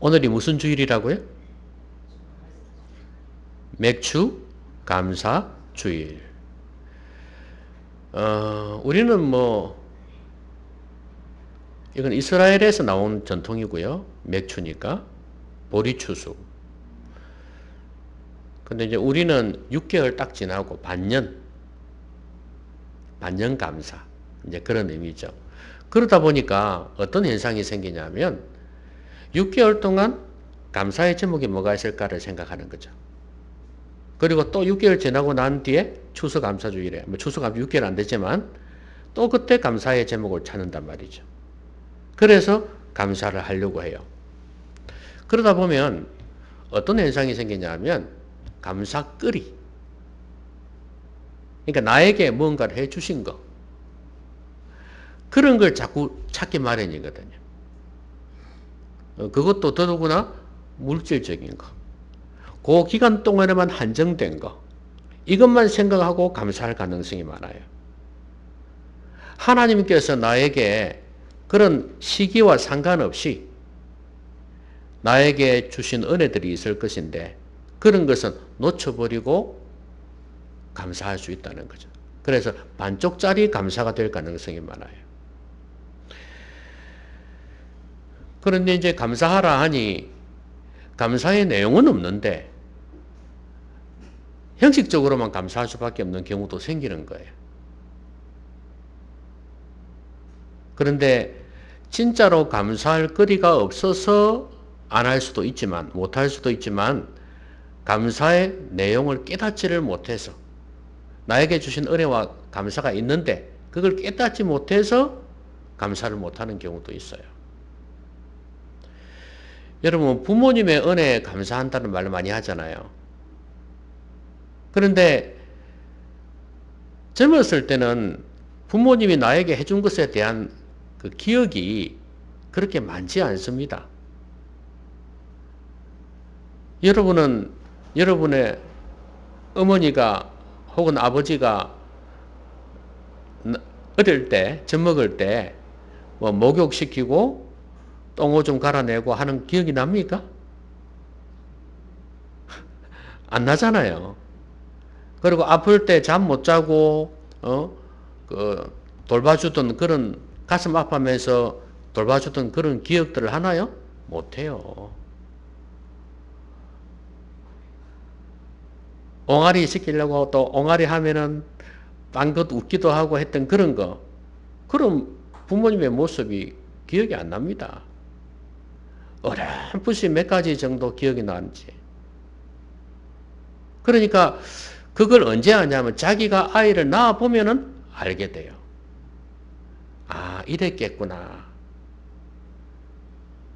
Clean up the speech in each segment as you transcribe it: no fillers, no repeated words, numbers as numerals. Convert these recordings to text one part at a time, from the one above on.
오늘이 무슨 주일이라고요? 맥주 감사 주일. 우리는 이건 이스라엘에서 나온 전통이고요. 맥주니까. 보리추수. 근데 이제 우리는 6개월 딱 지나고 반년 감사. 이제 그런 의미죠. 그러다 보니까 어떤 현상이 생기냐면 6개월 동안 감사의 제목이 뭐가 있을까를 생각하는 거죠. 그리고 또 6개월 지나고 난 뒤에 추수감사주일에, 추수감사 6개월 안 되지만 또 그때 감사의 제목을 찾는단 말이죠. 그래서 감사를 하려고 해요. 그러다 보면 어떤 현상이 생기냐면 감사거리. 그러니까 나에게 뭔가를 해주신 거. 그런 걸 자꾸 찾기 마련이거든요. 그것도 더더구나 물질적인 거. 그 기간 동안에만 한정된 거. 이것만 생각하고 감사할 가능성이 많아요. 하나님께서 나에게 그런 시기와 상관없이 나에게 주신 은혜들이 있을 것인데 그런 것은 놓쳐버리고 감사할 수 있다는 거죠. 그래서 반쪽짜리 감사가 될 가능성이 많아요. 그런데 이제 감사하라 하니 감사의 내용은 없는데 형식적으로만 감사할 수밖에 없는 경우도 생기는 거예요. 그런데 진짜로 감사할 거리가 없어서 안 할 수도 있지만, 못 할 수도 있지만, 감사의 내용을 깨닫지를 못해서, 나에게 주신 은혜와 감사가 있는데, 그걸 깨닫지 못해서 감사를 못하는 경우도 있어요. 여러분, 부모님의 은혜에 감사한다는 말을 많이 하잖아요. 그런데 젊었을 때는 부모님이 나에게 해준 것에 대한 그 기억이 그렇게 많지 않습니다. 여러분은 여러분의 어머니가 혹은 아버지가 어릴 때, 젖먹을 때 목욕시키고 똥오줌 갈아내고 하는 기억이 납니까? 안 나잖아요. 그리고 아플 때 잠 못 자고 돌봐주던 그런 가슴 아파하면서 돌봐주던 그런 기억들을 하나요? 못해요. 옹알이 시키려고 또 옹알이 하면은 빵긋 웃기도 하고 했던 그런 거. 그런 부모님의 모습이 기억이 안 납니다. 어렴풋이 몇 가지 정도 기억이 나는지. 그러니까 그걸 언제 하냐면 자기가 아이를 낳아보면은 알게 돼요. 아, 이랬겠구나.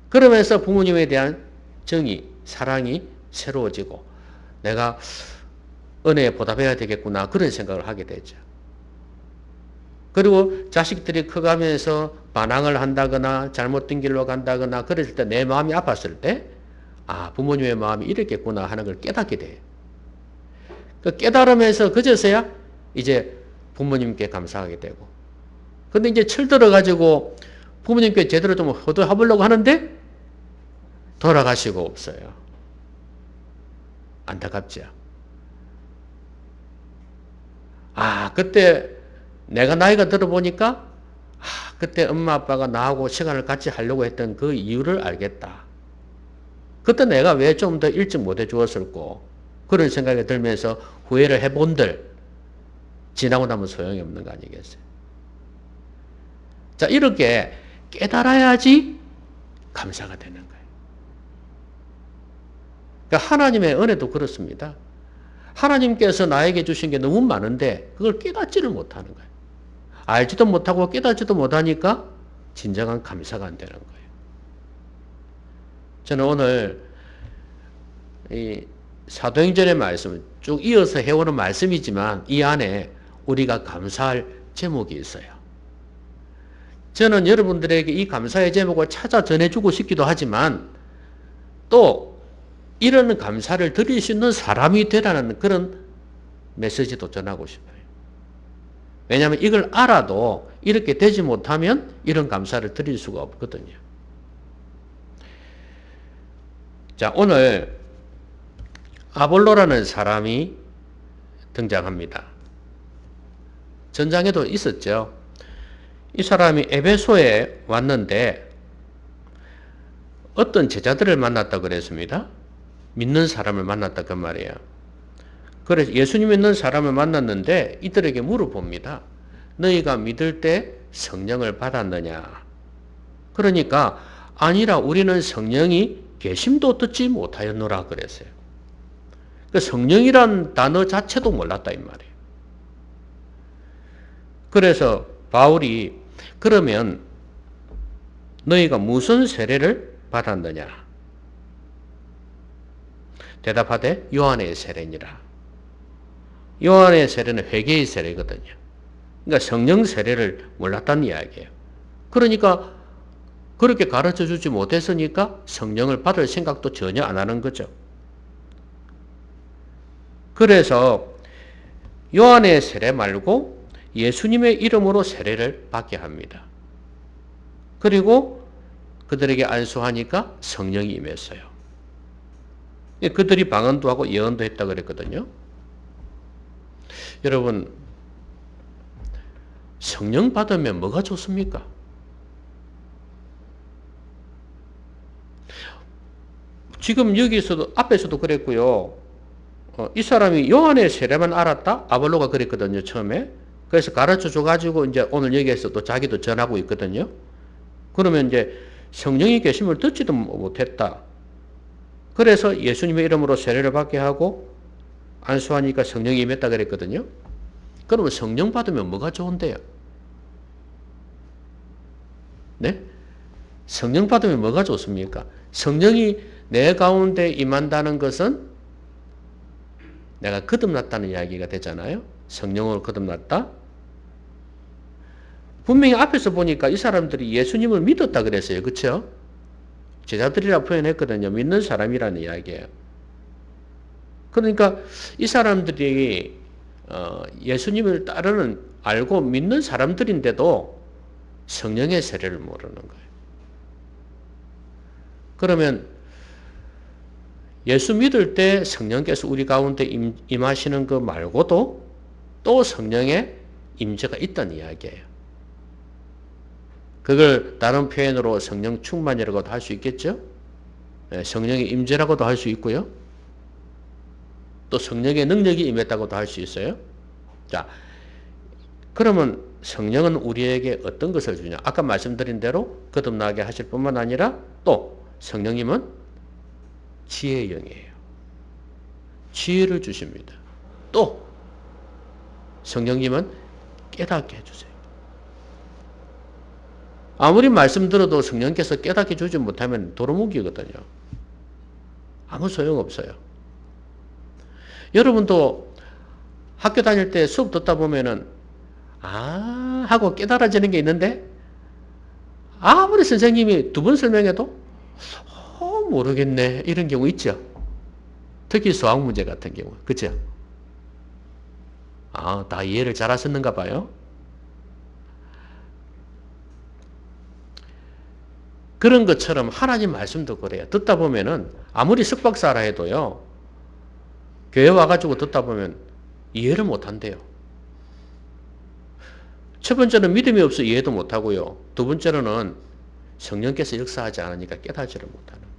그러면서 부모님에 대한 정이, 사랑이 새로워지고 내가 은혜에 보답해야 되겠구나. 그런 생각을 하게 되죠. 그리고 자식들이 커가면서 반항을 한다거나 잘못된 길로 간다거나 그랬을 때 내 마음이 아팠을 때 아, 부모님의 마음이 이랬겠구나 하는 걸 깨닫게 돼요. 그 깨달으면서 그제서야 이제 부모님께 감사하게 되고. 근데 이제 철들어가지고 부모님께 제대로 좀 허도해보려고 하는데 돌아가시고 없어요. 안타깝죠. 아, 그때 내가 나이가 들어보니까 아, 그때 엄마 아빠가 나하고 시간을 같이 하려고 했던 그 이유를 알겠다. 그때 내가 왜 좀 더 일찍 못 해주었을꼬. 그런 생각이 들면서 후회를 해본들 지나고 나면 소용이 없는 거 아니겠어요? 자, 이렇게 깨달아야지 감사가 되는 거예요. 그러니까 하나님의 은혜도 그렇습니다. 하나님께서 나에게 주신 게 너무 많은데 그걸 깨닫지를 못하는 거예요. 알지도 못하고 깨닫지도 못하니까 진정한 감사가 안 되는 거예요. 저는 오늘 이 사도행전의 말씀을 쭉 이어서 해오는 말씀이지만 이 안에 우리가 감사할 제목이 있어요. 저는 여러분들에게 이 감사의 제목을 찾아 전해주고 싶기도 하지만 또 이런 감사를 드릴 수 있는 사람이 되라는 그런 메시지도 전하고 싶어요. 왜냐하면 이걸 알아도 이렇게 되지 못하면 이런 감사를 드릴 수가 없거든요. 자, 오늘 아볼로라는 사람이 등장합니다. 전장에도 있었죠. 이 사람이 에베소에 왔는데 어떤 제자들을 만났다 그랬습니다. 믿는 사람을 만났다 그 말이에요. 그래서 예수님 믿는 사람을 만났는데 이들에게 물어봅니다. 너희가 믿을 때 성령을 받았느냐? 그러니까 아니라 우리는 성령이 계심도 듣지 못하였노라 그랬어요. 그 성령이란 단어 자체도 몰랐다 이 말이에요. 그래서 바울이 그러면 너희가 무슨 세례를 받았느냐? 대답하되 요한의 세례니라. 요한의 세례는 회개의 세례거든요. 그러니까 성령 세례를 몰랐다는 이야기예요. 그러니까 그렇게 가르쳐 주지 못했으니까 성령을 받을 생각도 전혀 안 하는 거죠. 그래서 요한의 세례 말고 예수님의 이름으로 세례를 받게 합니다. 그리고 그들에게 안수하니까 성령이 임했어요. 그들이 방언도 하고 예언도 했다 그랬거든요. 여러분, 성령 받으면 뭐가 좋습니까? 지금 여기서도 앞에서도 그랬고요. 이 사람이 요한의 세례만 알았다? 아볼로가 그랬거든요, 처음에. 그래서 가르쳐 줘가지고 이제 오늘 여기에서 또 자기도 전하고 있거든요. 그러면 이제 성령이 계심을 듣지도 못했다. 그래서 예수님의 이름으로 세례를 받게 하고 안수하니까 성령이 임했다 그랬거든요. 그러면 성령 받으면 뭐가 좋은데요? 네? 성령 받으면 뭐가 좋습니까? 성령이 내 가운데 임한다는 것은 내가 거듭났다는 이야기가 되잖아요. 성령으로 거듭났다. 분명히 앞에서 보니까 이 사람들이 예수님을 믿었다 그랬어요. 그렇죠? 제자들이라 표현했거든요. 믿는 사람이라는 이야기예요. 그러니까 이 사람들이 예수님을 따르는 알고 믿는 사람들인데도 성령의 세례를 모르는 거예요. 그러면 예수 믿을 때 성령께서 우리 가운데 임하시는 것 말고도 또 성령의 임재가 있다는 이야기예요. 그걸 다른 표현으로 성령 충만이라고도 할 수 있겠죠? 성령의 임재라고도 할 수 있고요. 또 성령의 능력이 임했다고도 할 수 있어요. 자, 그러면 성령은 우리에게 어떤 것을 주냐? 아까 말씀드린 대로 거듭나게 하실 뿐만 아니라 또 성령님은 지혜의 영이에요. 지혜를 주십니다. 또 성령님은 깨닫게 해주세요. 아무리 말씀 들어도 성령께서 깨닫게 주지 못하면 도루묵이거든요. 아무 소용없어요. 여러분도 학교 다닐 때 수업 듣다 보면은 하고 깨달아지는 게 있는데 아무리 선생님이 두 번 설명해도 모르겠네 이런 경우 있죠. 특히 수학 문제 같은 경우. 그렇죠? 다 이해를 잘 하셨는가 봐요. 그런 것처럼 하나님 말씀도 그래요. 듣다 보면은 아무리 석박사라 해도요. 교회 와가지고 듣다 보면 이해를 못한대요. 첫 번째는 믿음이 없어 이해도 못하고요. 두 번째로는 성령께서 역사하지 않으니까 깨닫지를 못하는 거예요.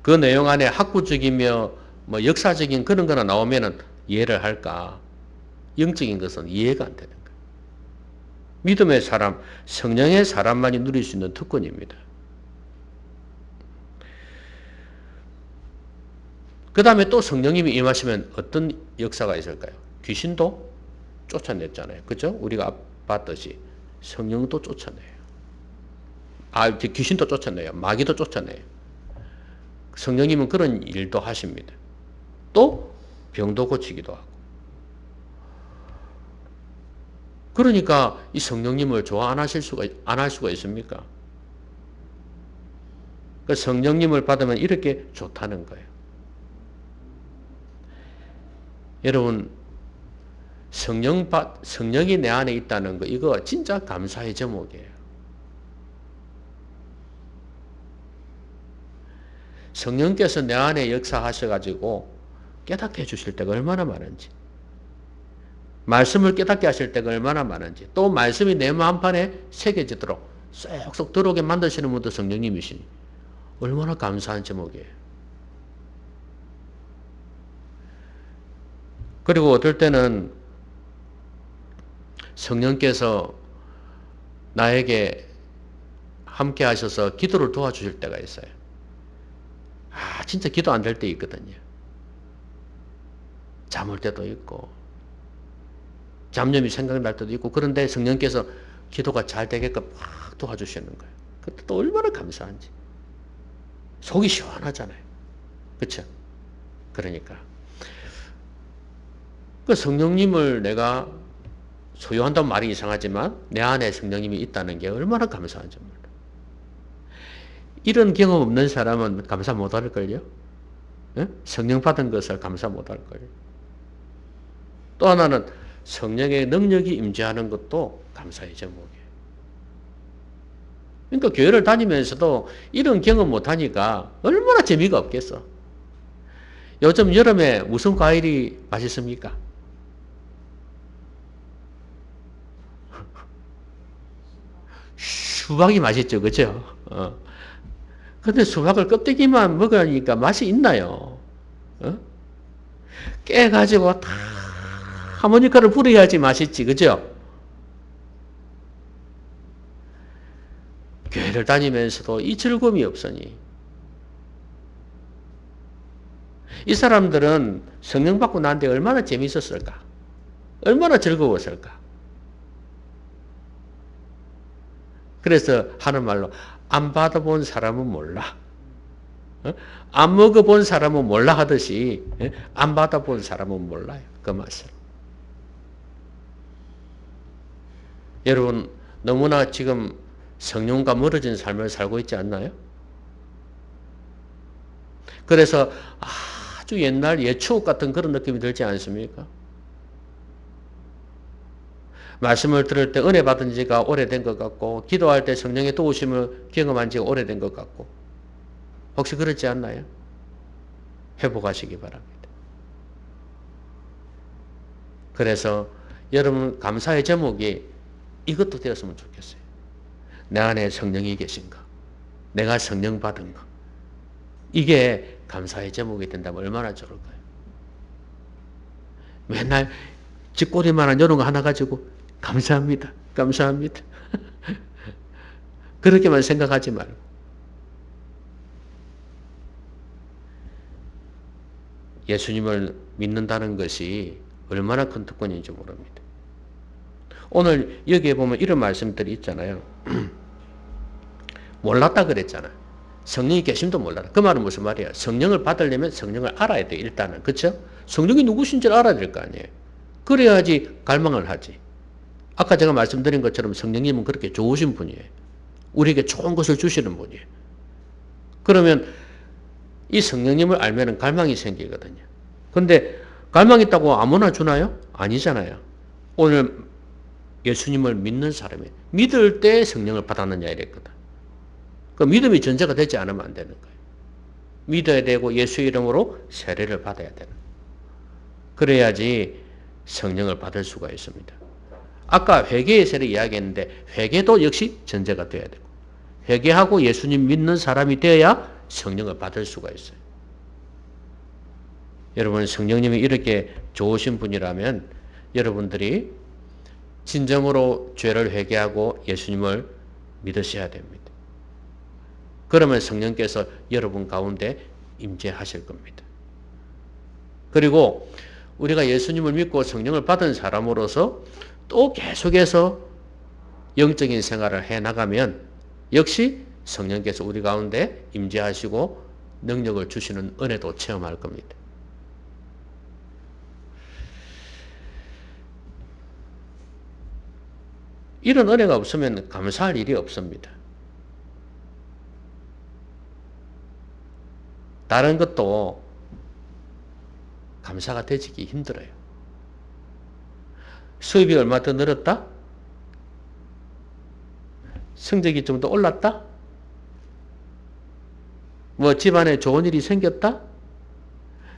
그 내용 안에 학구적이며 뭐 역사적인 그런 거나 나오면은 이해를 할까? 영적인 것은 이해가 안 되는 거예요. 믿음의 사람, 성령의 사람만이 누릴 수 있는 특권입니다. 그 다음에 또 성령님이 임하시면 어떤 역사가 있을까요? 귀신도 쫓아냈잖아요. 그죠? 우리가 봤듯이 성령도 쫓아내요. 귀신도 쫓아내요. 마귀도 쫓아내요. 성령님은 그런 일도 하십니다. 또 병도 고치기도 하고. 그러니까 이 성령님을 좋아 안 할 수가 있습니까? 그 성령님을 받으면 이렇게 좋다는 거예요. 여러분, 성령이 내 안에 있다는 거, 이거 진짜 감사의 제목이에요. 성령께서 내 안에 역사하셔가지고 깨닫게 해주실 때가 얼마나 많은지, 말씀을 깨닫게 하실 때가 얼마나 많은지, 또 말씀이 내 마음판에 새겨지도록 쏙쏙 들어오게 만드시는 분도 성령님이시니 얼마나 감사한 제목이에요. 그리고 어떨 때는 성령께서 나에게 함께 하셔서 기도를 도와주실 때가 있어요. 진짜 기도 안 될 때 있거든요. 잠올 때도 있고 잡념이 생각날 때도 있고, 그런데 성령께서 기도가 잘 되게끔 막 도와주시는 거예요. 그때 또 얼마나 감사한지. 속이 시원하잖아요. 그렇죠? 그러니까 그 성령님을 내가 소유한다는 말이 이상하지만 내 안에 성령님이 있다는 게 얼마나 감사한지 몰라. 이런 경험 없는 사람은 감사 못할걸요? 성령 받은 것을 감사 못할걸요? 또 하나는 성령의 능력이 임재하는 것도 감사의 제목이에요. 그러니까 교회를 다니면서도 이런 경험 못하니까 얼마나 재미가 없겠어. 요즘 여름에 무슨 과일이 맛있습니까? 수박이 맛있죠, 그죠? 근데 수박을 껍데기만 먹으니까 맛이 있나요? 깨가지고 다 하모니카를 불어야지 맛있지, 그죠? 교회를 다니면서도 이 즐거움이 없으니 이 사람들은 성령 받고 난 뒤에 얼마나 재밌었을까? 얼마나 즐거웠을까? 그래서 하는 말로 안 받아본 사람은 몰라. 안 먹어본 사람은 몰라 하듯이 안 받아본 사람은 몰라요. 그 맛을. 여러분 너무나 지금 성령과 멀어진 삶을 살고 있지 않나요? 그래서 아주 옛날 옛 추억 같은 그런 느낌이 들지 않습니까? 말씀을 들을 때 은혜 받은 지가 오래된 것 같고, 기도할 때 성령의 도우심을 경험한 지가 오래된 것 같고, 혹시 그렇지 않나요? 회복하시기 바랍니다. 그래서 여러분 감사의 제목이 이것도 되었으면 좋겠어요. 내 안에 성령이 계신 거, 내가 성령 받은 거, 이게 감사의 제목이 된다면 얼마나 좋을까요? 맨날 쥐꼬리만한 이런 거 하나 가지고 감사합니다, 감사합니다. 그렇게만 생각하지 말고 예수님을 믿는다는 것이 얼마나 큰 특권인지 모릅니다. 오늘 여기에 보면 이런 말씀들이 있잖아요. 몰랐다 그랬잖아요. 성령이 계심도 몰랐다. 그 말은 무슨 말이에요? 성령을 받으려면 성령을 알아야 돼, 일단은. 그렇죠? 성령이 누구신지를 알아야 될 거 아니에요. 그래야지 갈망을 하지. 아까 제가 말씀드린 것처럼 성령님은 그렇게 좋으신 분이에요. 우리에게 좋은 것을 주시는 분이에요. 그러면 이 성령님을 알면 갈망이 생기거든요. 그런데 갈망 있다고 아무나 주나요? 아니잖아요. 오늘 예수님을 믿는 사람이 믿을 때 성령을 받았느냐 이랬거든. 그 믿음이 전제가 되지 않으면 안 되는 거예요. 믿어야 되고 예수의 이름으로 세례를 받아야 되는 거예요. 그래야지 성령을 받을 수가 있습니다. 아까 회개의 세례 이야기했는데 회개도 역시 전제가 돼야 되고, 회개하고 예수님 믿는 사람이 되어야 성령을 받을 수가 있어요. 여러분 성령님이 이렇게 좋으신 분이라면 여러분들이 진정으로 죄를 회개하고 예수님을 믿으셔야 됩니다. 그러면 성령께서 여러분 가운데 임재하실 겁니다. 그리고 우리가 예수님을 믿고 성령을 받은 사람으로서 또 계속해서 영적인 생활을 해나가면 역시 성령께서 우리 가운데 임재하시고 능력을 주시는 은혜도 체험할 겁니다. 이런 은혜가 없으면 감사할 일이 없습니다. 다른 것도 감사가 되지기 힘들어요. 수입이 얼마 더 늘었다? 성적이 좀 더 올랐다? 뭐 집안에 좋은 일이 생겼다?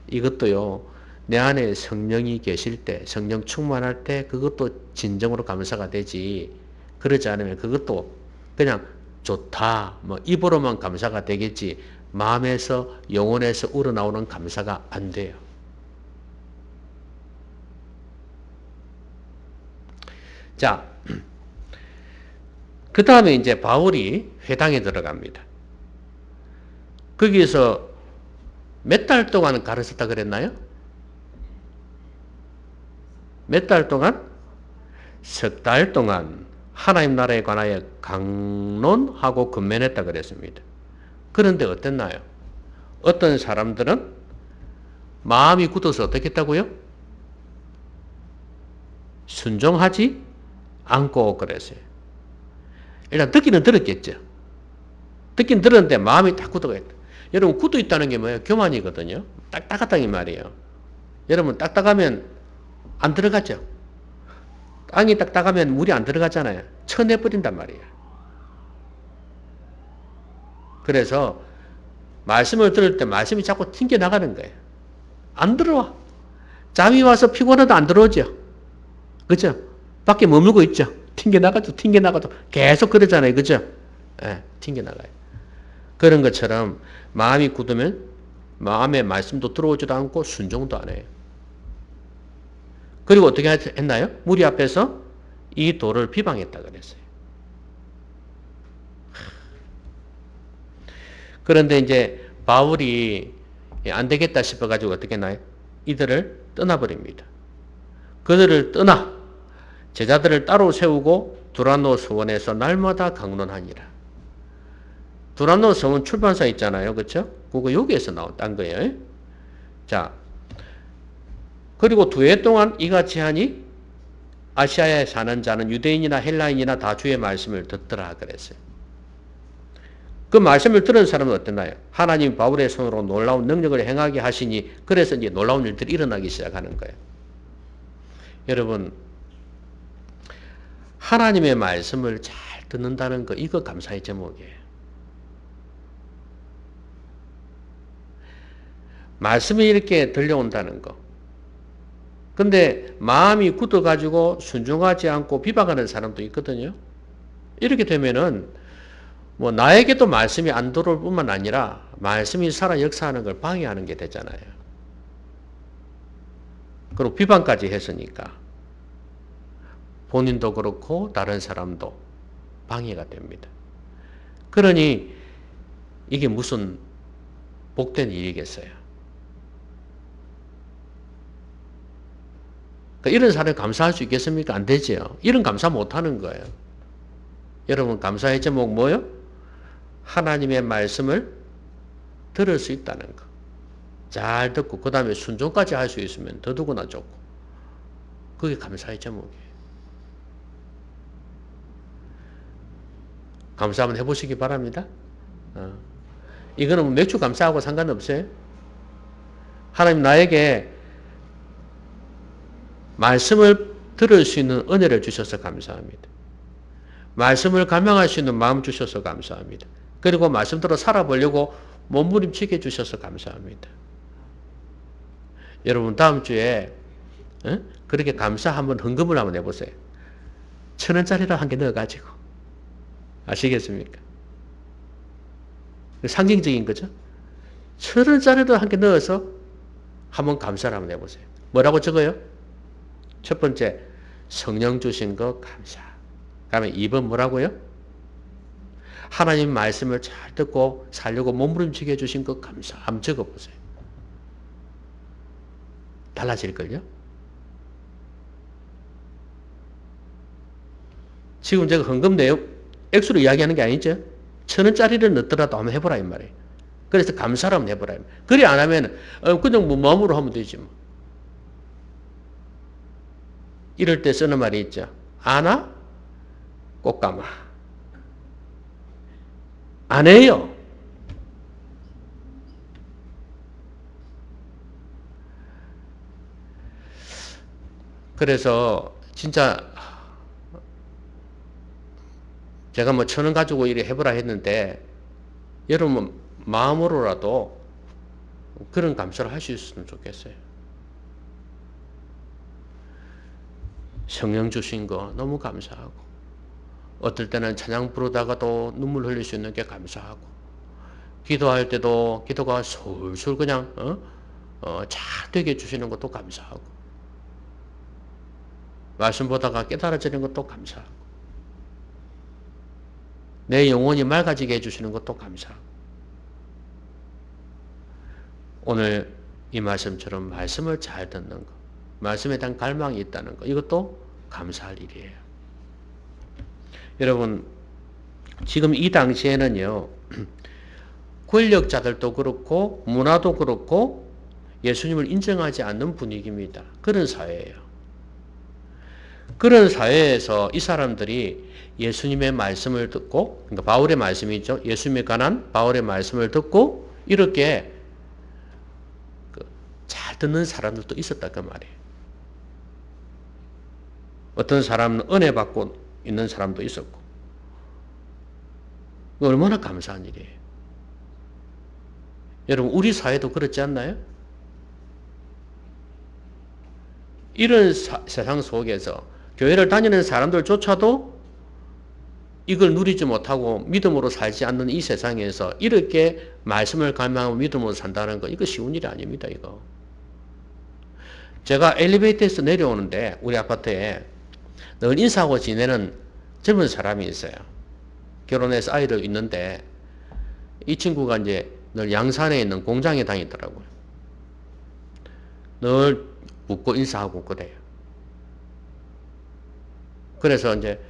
이것도요, 내 안에 성령이 계실 때, 성령 충만할 때 그것도 진정으로 감사가 되지. 그러지 않으면 그것도 그냥 좋다, 뭐 입으로만 감사가 되겠지. 마음에서, 영혼에서 우러나오는 감사가 안 돼요. 자, 그 다음에 이제 바울이 회당에 들어갑니다. 거기에서 몇 달 동안 가르쳤다 그랬나요? 몇 달 동안? 석 달 동안 하나님 나라에 관하여 강론하고 근면했다 그랬습니다. 그런데 어땠나요? 어떤 사람들은 마음이 굳어서 어떻게 했다고요? 순종하지 않고 그랬어요. 일단 듣기는 들었겠죠. 듣긴 들었는데 마음이 딱 굳어가 있다. 여러분 굳어 있다는 게 뭐예요? 교만이거든요. 딱딱하다는 말이에요. 여러분 딱딱하면 안 들어가죠. 땅이 딱딱하면 물이 안 들어가잖아요. 쳐내버린단 말이에요. 그래서 말씀을 들을 때 말씀이 자꾸 튕겨나가는 거예요. 안 들어와. 잠이 와서 피곤해도 안 들어오죠. 그죠? 밖에 머물고 있죠. 튕겨나가죠. 튕겨나가죠. 계속 그러잖아요. 그죠? 예, 튕겨나가요. 그런 것처럼 마음이 굳으면 마음의 말씀도 들어오지도 않고 순종도 안 해요. 그리고 어떻게 했나요? 무리 앞에서 이 돌을 비방했다 그랬어요. 그런데 이제 바울이 안 되겠다 싶어가지고 어떻게 했나요? 이들을 떠나버립니다. 그들을 떠나 제자들을 따로 세우고 두란노 서원에서 날마다 강론하니라. 두란노 서원 출판사 있잖아요. 그렇죠? 그거 여기에서 딴 거예요. 자, 그리고 2해 동안 이같이 하니 아시아에 사는 자는 유대인이나 헬라인이나 다 주의 말씀을 듣더라 그랬어요. 그 말씀을 들은 사람은 어땠나요? 하나님 바울의 손으로 놀라운 능력을 행하게 하시니 그래서 이제 놀라운 일들이 일어나기 시작하는 거예요. 여러분, 하나님의 말씀을 잘 듣는다는 거, 이거 감사의 제목이에요. 말씀이 이렇게 들려온다는 거. 근데 마음이 굳어가지고 순종하지 않고 비방하는 사람도 있거든요. 이렇게 되면은 뭐 나에게도 말씀이 안 들어올 뿐만 아니라 말씀이 살아 역사하는 걸 방해하는 게 되잖아요. 그리고 비방까지 했으니까 본인도 그렇고 다른 사람도 방해가 됩니다. 그러니 이게 무슨 복된 일이겠어요. 그러니까 이런 사람이 감사할 수 있겠습니까? 안 되죠. 이런 감사 못하는 거예요. 여러분 감사의 제목 뭐요? 하나님의 말씀을 들을 수 있다는 거. 잘 듣고 그 다음에 순종까지 할 수 있으면 더더구나 좋고. 그게 감사의 제목이에요. 감사 한번 해보시기 바랍니다. 이거는 맥주 감사하고 상관없어요. 하나님 나에게 말씀을 들을 수 있는 은혜를 주셔서 감사합니다. 말씀을 감명할 수 있는 마음 주셔서 감사합니다. 그리고 말씀대로 살아보려고 몸부림치게 해주셔서 감사합니다. 여러분 다음 주에 그렇게 감사 한번 헌금을 한번 해보세요. 1,000원짜리를 한 개 넣어가지고. 아시겠습니까? 상징적인 거죠. 1,000원짜리를 한 개 넣어서 한번 감사를 한번 해보세요. 뭐라고 적어요? 첫 번째, 성령 주신 거 감사. 그다음에 2번 뭐라고요? 하나님 말씀을 잘 듣고 살려고 몸부림치게 해주신 거 감사. 한번 적어보세요. 달라질걸요? 지금 제가 헌금 내용, 액수로 이야기하는 게 아니죠? 1,000원짜리를 넣더라도 한번 해보라 이 말이에요. 그래서 감사를 한번 해보라. 그래 안 하면 그냥 뭐 마음으로 하면 되지 뭐. 이럴 때 쓰는 말이 있죠. 아나 꽃가마. 안 해요. 그래서 진짜 제가 뭐 1,000원 가지고 이래 해보라 했는데 여러분 마음으로라도 그런 감사를 할 수 있었으면 좋겠어요. 성령 주신 거 너무 감사하고, 어떨 때는 찬양 부르다가도 눈물 흘릴 수 있는 게 감사하고, 기도할 때도 기도가 솔솔 그냥 잘 되게 해주시는 것도 감사하고, 말씀 보다가 깨달아지는 것도 감사하고, 내 영혼이 맑아지게 해주시는 것도 감사하고, 오늘 이 말씀처럼 말씀을 잘 듣는 것, 말씀에 대한 갈망이 있다는 것, 이것도 감사할 일이에요. 여러분, 지금 이 당시에는요, 권력자들도 그렇고 문화도 그렇고 예수님을 인정하지 않는 분위기입니다. 그런 사회예요. 그런 사회에서 이 사람들이 예수님의 말씀을 듣고, 그러니까 바울의 말씀이죠. 예수님에 관한 바울의 말씀을 듣고 이렇게 잘 듣는 사람들도 있었다 그 말이에요. 어떤 사람은 은혜 받고 있는 사람도 있었고, 얼마나 감사한 일이에요. 여러분, 우리 사회도 그렇지 않나요? 이런 세상 속에서 교회를 다니는 사람들조차도 이걸 누리지 못하고 믿음으로 살지 않는 이 세상에서 이렇게 말씀을 갈망하고 믿음으로 산다는 거, 이거 쉬운 일이 아닙니다, 이거. 제가 엘리베이터에서 내려오는데 우리 아파트에 늘 인사하고 지내는 젊은 사람이 있어요. 결혼해서 아이들 있는데 이 친구가 이제 늘 양산에 있는 공장에 다니더라고요. 늘 웃고 인사하고 그래요. 그래서 이제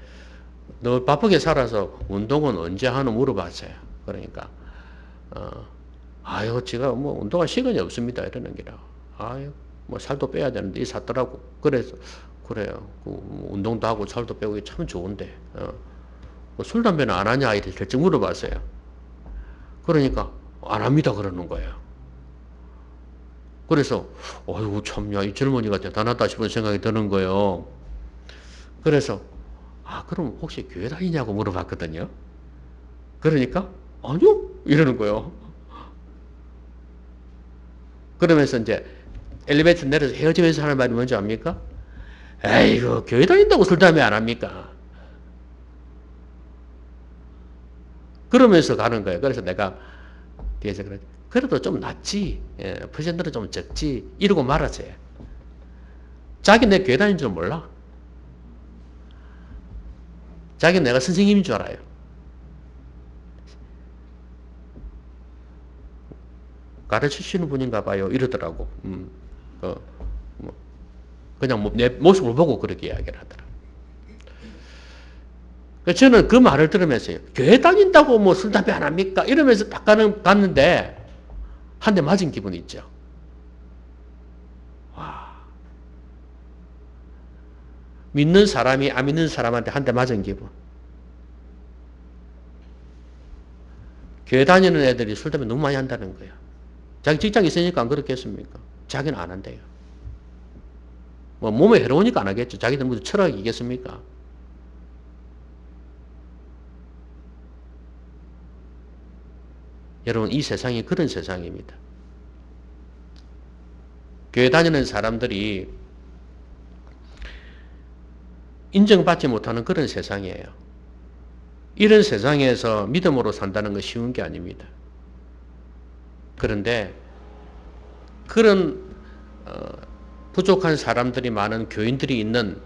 늘 바쁘게 살아서 운동은 언제 하노 물어봤어요. 그러니까 아유 제가 뭐 운동할 시간이 없습니다 이러는 게라. 아유 뭐 살도 빼야 되는데 이 샀더라고. 그래서 그래요. 운동도 하고 살도 빼고 참 좋은데 뭐 술 담배는 안 하냐 이렇게 결정 물어봤어요. 그러니까 안 합니다 그러는 거예요. 그래서 어이구 참야 이 젊은이가 대단하다 싶은 생각이 드는 거예요. 그래서 그럼 혹시 교회 다니냐고 물어봤거든요. 그러니까 아니요 이러는 거예요. 그러면서 이제 엘리베이터 내려서 헤어지면서 하는 말이 뭔지 압니까? 에이구 교회 다닌다고 술 담배 안 합니까? 그러면서 가는 거예요. 그래서 내가 뒤에서 그래도 좀 낫지. 퍼센트는 좀 적지. 이러고 말았어요. 자기 내 교회 다닌 줄 몰라. 자기는 내가 선생님인 줄 알아요. 가르치시는 분인가 봐요. 이러더라고. 그냥 내 모습을 보고 그렇게 이야기를 하더라. 저는 그 말을 들으면서요. 교회 다닌다고 뭐 술, 담배 안 합니까? 이러면서 딱 갔는데, 한 대 맞은 기분이 있죠. 와. 믿는 사람이 안 믿는 사람한테 한 대 맞은 기분. 교회 다니는 애들이 술, 담배 너무 많이 한다는 거야. 자기 직장이 있으니까 안 그렇겠습니까? 자기는 안 한대요. 뭐 몸에 해로우니까 안 하겠죠. 자기들 무슨 철학이 있겠습니까? 여러분 이 세상이 그런 세상입니다. 교회 다니는 사람들이 인정받지 못하는 그런 세상이에요. 이런 세상에서 믿음으로 산다는 건 쉬운 게 아닙니다. 그런데 그런 부족한 사람들이 많은 교인들이 있는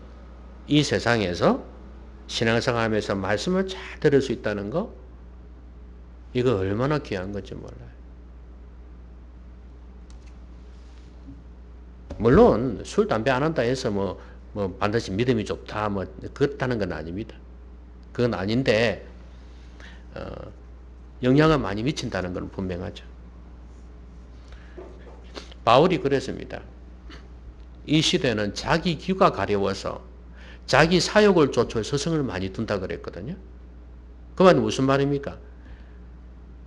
이 세상에서 신앙생활하면서 말씀을 잘 들을 수 있다는 거, 이거 얼마나 귀한 건지 몰라요. 물론 술, 담배 안 한다 해서 뭐 반드시 믿음이 좋다 뭐 그렇다는 건 아닙니다. 그건 아닌데 영향을 많이 미친다는 건 분명하죠. 바울이 그랬습니다. 이 시대는 자기 귀가 가려워서 자기 사욕을 쫓아 스승을 많이 둔다 그랬거든요. 그 말은 무슨 말입니까?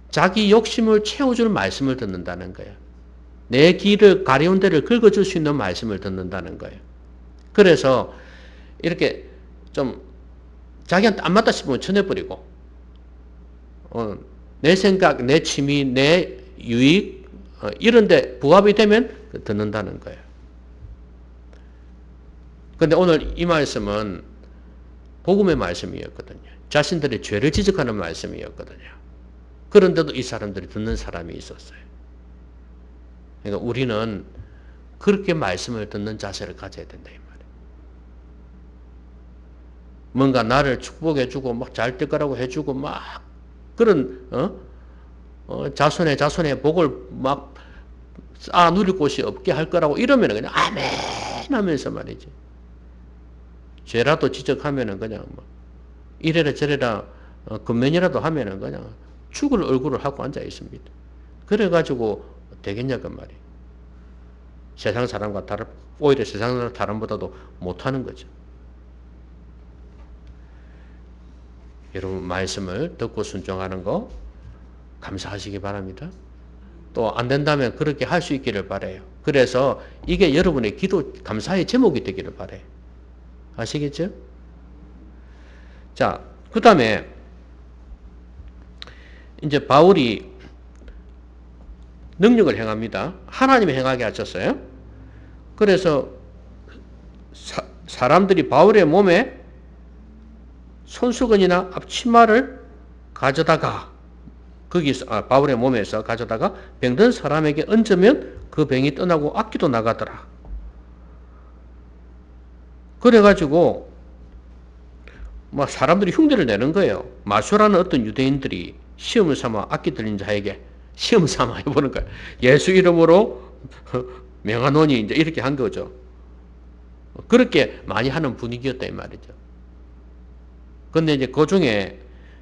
자기 욕심을 채워줄 말씀을 듣는다는 거예요. 내 귀를 가려운 데를 긁어줄 수 있는 말씀을 듣는다는 거예요. 그래서 이렇게 좀 자기한테 안 맞다 싶으면 쳐내버리고 내 생각, 내 취미, 내 유익 이런 데 부합이 되면 듣는다는 거예요. 근데 오늘 이 말씀은 복음의 말씀이었거든요. 자신들의 죄를 지적하는 말씀이었거든요. 그런데도 이 사람들이 듣는 사람이 있었어요. 그러니까 우리는 그렇게 말씀을 듣는 자세를 가져야 된다 이 말이에요. 뭔가 나를 축복해주고 막 잘 될 거라고 해주고 막 그런 자손의 복을 막 누릴 곳이 없게 할 거라고 이러면 그냥 아멘 하면서 말이지. 죄라도 지적하면은 그냥 뭐 이래라 저래라 근면이라도 하면은 그냥 죽을 얼굴을 하고 앉아 있습니다. 그래가지고 되겠냐 그 말이에요. 세상 사람과 오히려 세상 사람보다도 못하는 거죠. 여러분 말씀을 듣고 순종하는 거 감사하시기 바랍니다. 또 안 된다면 그렇게 할 수 있기를 바라요. 그래서 이게 여러분의 기도 감사의 제목이 되기를 바라요. 아시겠죠? 자, 그 다음에 이제 바울이 능력을 행합니다. 하나님이 행하게 하셨어요. 그래서 사람들이 바울의 몸에 손수건이나 앞치마를 가져다가 바울의 몸에서 가져다가 병든 사람에게 얹으면 그 병이 떠나고 악기도 나가더라. 그래가지고 막 사람들이 흉내를 내는 거예요. 마술하는 어떤 유대인들이 시험을 삼아 악기 들린 자에게 시험 삼아 해보는 거예요. 예수 이름으로 명하노니 이제 이렇게 한 거죠. 그렇게 많이 하는 분위기였다 이 말이죠. 근데 이제 그 중에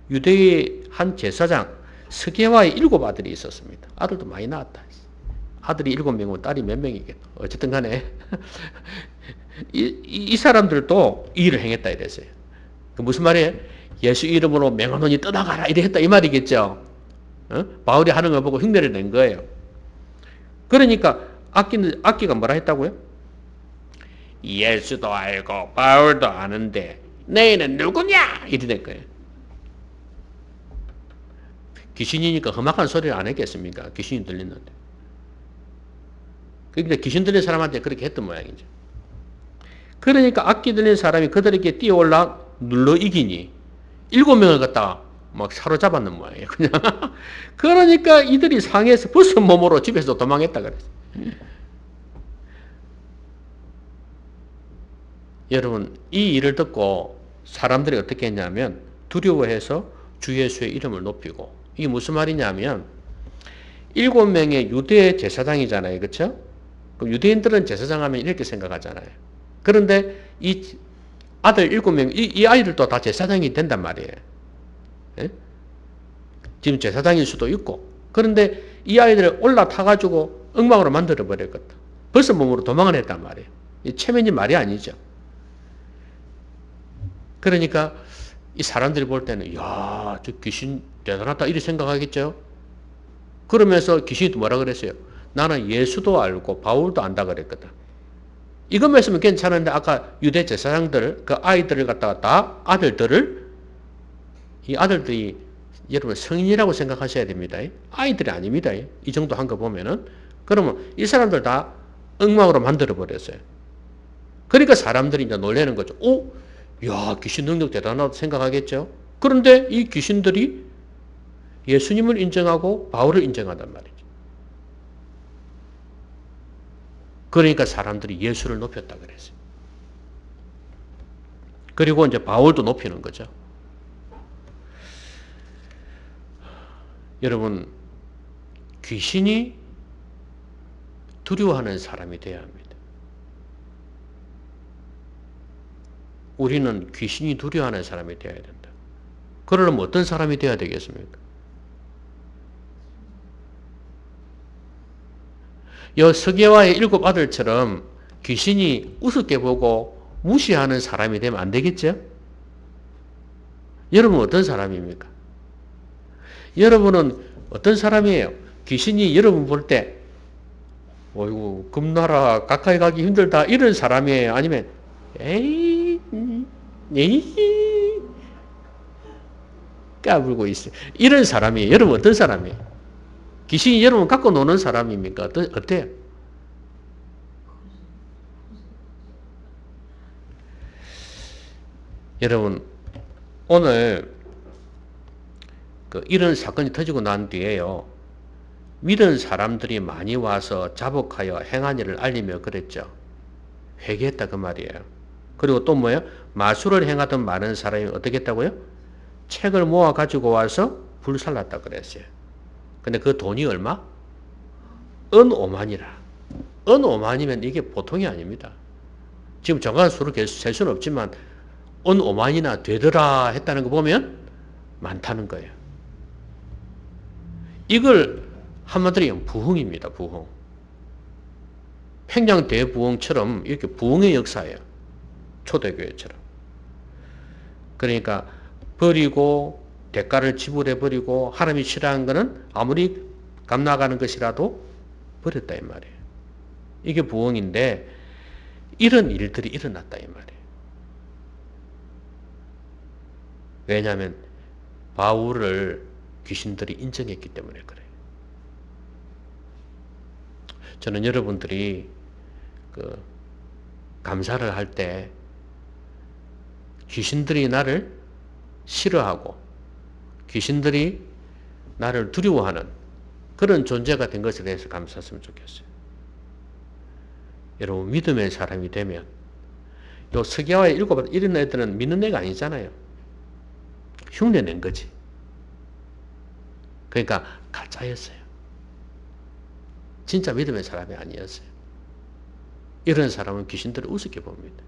유대의 한 제사장 스게와의 7 아들이 있었습니다. 아들도 많이 낳았다. 아들이 7명이면 딸이 몇 명이겠노. 어쨌든 간에 이 사람들도 이 일을 행했다 이랬어요. 그 무슨 말이에요? 예수 이름으로 명하노니 떠나가라 이래 했다 이 말이겠죠. 바울이 하는 걸 보고 흉내를 낸 거예요. 그러니까 악기가 뭐라 했다고요? 예수도 알고 바울도 아는데 너희는 누구냐? 이래 된 거예요. 귀신이니까 험악한 소리를 안 했겠습니까? 귀신이 들리는데. 그러니까 귀신 들린 사람한테 그렇게 했던 모양이죠. 그러니까 악기 들린 사람이 그들에게 뛰어올라 눌러 이기니 7명을 갖다가 막 사로잡았는 모양이에요. 그냥. 그러니까 이들이 상해서 벌써 몸으로 집에서 도망했다 그랬어요. 여러분 이 일을 듣고 사람들이 어떻게 했냐면 두려워해서 주 예수의 이름을 높이고 이게 무슨 말이냐면 7명의 유대 제사장이잖아요. 그렇죠? 그럼 유대인들은 제사장 하면 이렇게 생각하잖아요. 그런데 이 아들 7명, 이 아이들도 다 제사장이 된단 말이에요. 예? 지금 제사장일 수도 있고. 그런데 이 아이들을 올라타가지고 엉망으로 만들어버렸거든. 벌써 몸으로 도망을 했단 말이에요. 이 체면이 말이 아니죠. 그러니까 이 사람들이 볼 때는 야, 저 귀신 대단하다 이렇게 생각하겠죠. 그러면서 귀신이 또 뭐라 그랬어요? 나는 예수도 알고 바울도 안다 그랬거든. 이것만 있으면 괜찮은데 아까 유대 제사장들 그 아이들을 갖다가 다 이 아들들이 여러분 성인이라고 생각하셔야 됩니다. 아이들이 아닙니다. 이 정도 한 거 보면은 그러면 이 사람들 다 엉망으로 만들어 버렸어요. 그러니까 사람들이 이제 놀라는 거죠. 오, 야 귀신 능력 대단하다고 생각하겠죠. 그런데 이 귀신들이 예수님을 인정하고 바울을 인정한단 말이죠. 그러니까 사람들이 예수를 높였다 그랬어요. 그리고 이제 바울도 높이는 거죠. 여러분, 귀신이 두려워하는 사람이 되어야 합니다. 우리는 귀신이 두려워하는 사람이 되어야 된다. 그러려면 어떤 사람이 되어야 되겠습니까? 여 서게와의 7 아들처럼 귀신이 우습게 보고 무시하는 사람이 되면 안 되겠죠? 여러분 어떤 사람입니까? 여러분은 어떤 사람이에요? 귀신이 여러분 볼 때 어이구 금나라 가까이 가기 힘들다 이런 사람이에요? 아니면 에이 까불고 있어요. 이런 사람이 여러분 어떤 사람이에요? 귀신이 여러분 갖고 노는 사람입니까? 어때요? 여러분 오늘 이런 사건이 터지고 난 뒤에요. 믿은 사람들이 많이 와서 자복하여 행한 일을 알리며 그랬죠. 회개했다 그 말이에요. 그리고 또 뭐예요? 마술을 행하던 많은 사람이 어떻게 했다고요? 책을 모아 가지고 와서 불살랐다 그랬어요. 근데 그 돈이 얼마? 은 5만이라. 은 5만이면 이게 보통이 아닙니다. 지금 정확한 수를 셀 수는 없지만 은 5만이나 되더라 했다는 거 보면 많다는 거예요. 이걸 한마디로 얘기하면 부흥입니다. 부흥. 평양 대부흥처럼 이렇게 부흥의 역사예요. 초대교회처럼. 그러니까 버리고 대가를 지불해버리고 하나님이 싫어하는 것은 아무리 값나가는 것이라도 버렸다 이 말이에요. 이게 부흥인데 이런 일들이 일어났다 이 말이에요. 왜냐하면 바울을 귀신들이 인정했기 때문에 그래요. 저는 여러분들이 감사를 할 때 귀신들이 나를 싫어하고 귀신들이 나를 두려워하는 그런 존재가 된 것에 대해서 감사했으면 좋겠어요. 여러분 믿음의 사람이 되면 요 스가랴의 7 이런 애들은 믿는 애가 아니잖아요. 흉내낸 거지. 그러니까 가짜였어요. 진짜 믿음의 사람이 아니었어요. 이런 사람은 귀신들을 우습게 봅니다.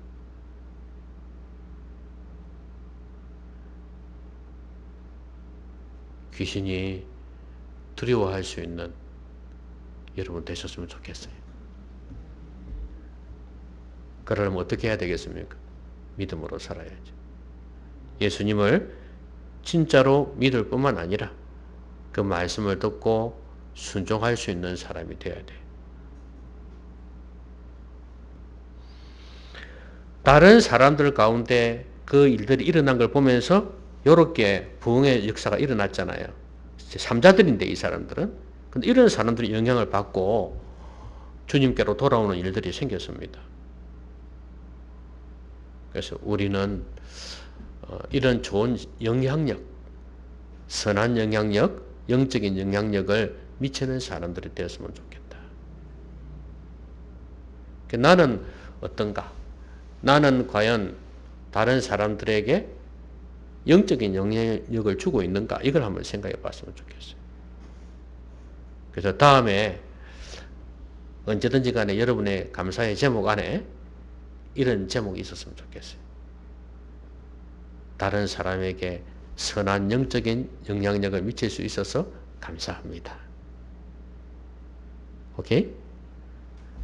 귀신이 두려워할 수 있는 여러분 되셨으면 좋겠어요. 그러려면 어떻게 해야 되겠습니까? 믿음으로 살아야죠. 예수님을 진짜로 믿을 뿐만 아니라 그 말씀을 듣고 순종할 수 있는 사람이 되어야 돼요. 다른 사람들 가운데 그 일들이 일어난 걸 보면서 이렇게 부흥의 역사가 일어났잖아요. 삼자들인데 이 사람들은. 근데 이런 사람들이 영향을 받고 주님께로 돌아오는 일들이 생겼습니다. 그래서 우리는 이런 좋은 영향력, 선한 영향력, 영적인 영향력을 미치는 사람들이 되었으면 좋겠다. 나는 어떤가? 나는 과연 다른 사람들에게 영적인 영향력을 주고 있는가? 이걸 한번 생각해 봤으면 좋겠어요. 그래서 다음에 언제든지 간에 여러분의 감사의 제목 안에 이런 제목이 있었으면 좋겠어요. 다른 사람에게 선한 영적인 영향력을 미칠 수 있어서 감사합니다. 오케이?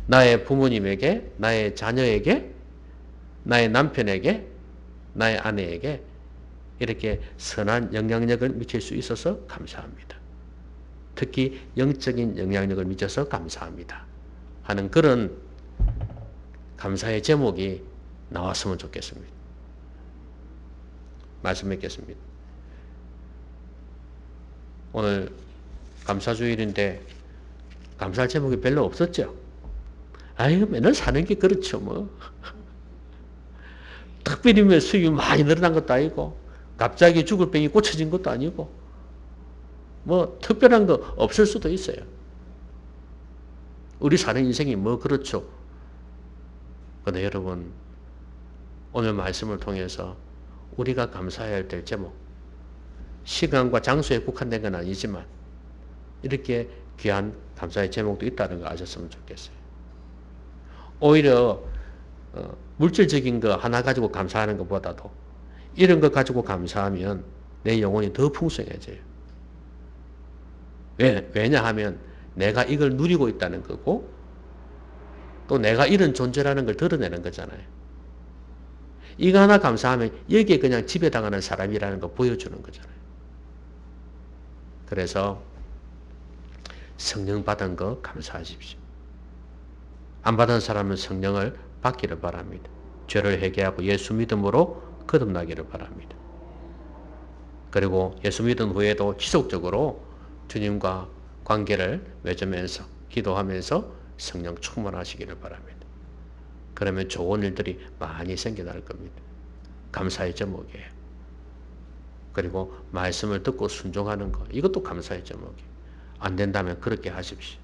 나의 부모님에게, 나의 자녀에게, 나의 남편에게, 나의 아내에게 이렇게 선한 영향력을 미칠 수 있어서 감사합니다. 특히 영적인 영향력을 미쳐서 감사합니다. 하는 그런 감사의 제목이 나왔으면 좋겠습니다. 말씀 맺겠습니다. 오늘 감사주일인데 감사할 제목이 별로 없었죠? 아이고 맨날 사는 게 그렇죠 뭐. 특별히 뭐 수입이 많이 늘어난 것도 아니고 갑자기 죽을 병이 고쳐진 것도 아니고 뭐 특별한 거 없을 수도 있어요. 우리 사는 인생이 뭐 그렇죠. 그런데 여러분 오늘 말씀을 통해서 우리가 감사해야 될 제목, 시간과 장소에 국한된 건 아니지만 이렇게 귀한 감사의 제목도 있다는 거 아셨으면 좋겠어요. 오히려 물질적인 거 하나 가지고 감사하는 것보다도 이런 거 가지고 감사하면 내 영혼이 더 풍성해져요. 왜냐하면 내가 이걸 누리고 있다는 거고 또 내가 이런 존재라는 걸 드러내는 거잖아요. 이거 하나 감사하면 여기에 그냥 지배당하는 사람이라는 거 보여주는 거잖아요. 그래서 성령 받은 거 감사하십시오. 안 받은 사람은 성령을 받기를 바랍니다. 죄를 회개하고 예수 믿음으로 거듭나기를 바랍니다. 그리고 예수 믿은 후에도 지속적으로 주님과 관계를 맺으면서 기도하면서 성령 충만하시기를 바랍니다. 그러면 좋은 일들이 많이 생겨날 겁니다. 감사의 제목이에요. 그리고 말씀을 듣고 순종하는 것, 이것도 감사의 제목이에요. 안 된다면 그렇게 하십시오.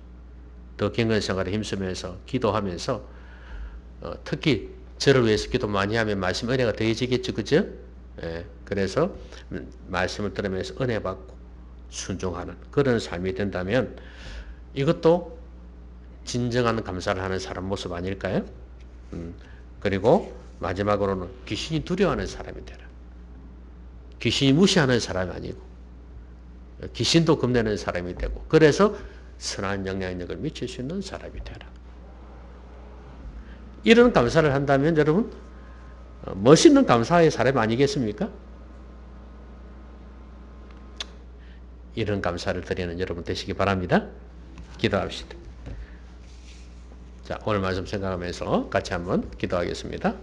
더 경건 생활에 힘쓰면서 기도하면서 특히 저를 위해서 기도 많이 하면 말씀 은혜가 더해지겠죠. 그죠? 예, 그래서 말씀을 들으면서 은혜 받고 순종하는 그런 삶이 된다면 이것도 진정한 감사를 하는 사람 모습 아닐까요? 그리고 마지막으로는 귀신이 두려워하는 사람이 되라. 귀신이 무시하는 사람이 아니고 귀신도 겁내는 사람이 되고 그래서 선한 영향력을 미칠 수 있는 사람이 되라. 이런 감사를 한다면 여러분 멋있는 감사의 사람 아니겠습니까? 이런 감사를 드리는 여러분 되시기 바랍니다. 기도합시다. 자, 오늘 말씀 생각하면서 같이 한번 기도하겠습니다.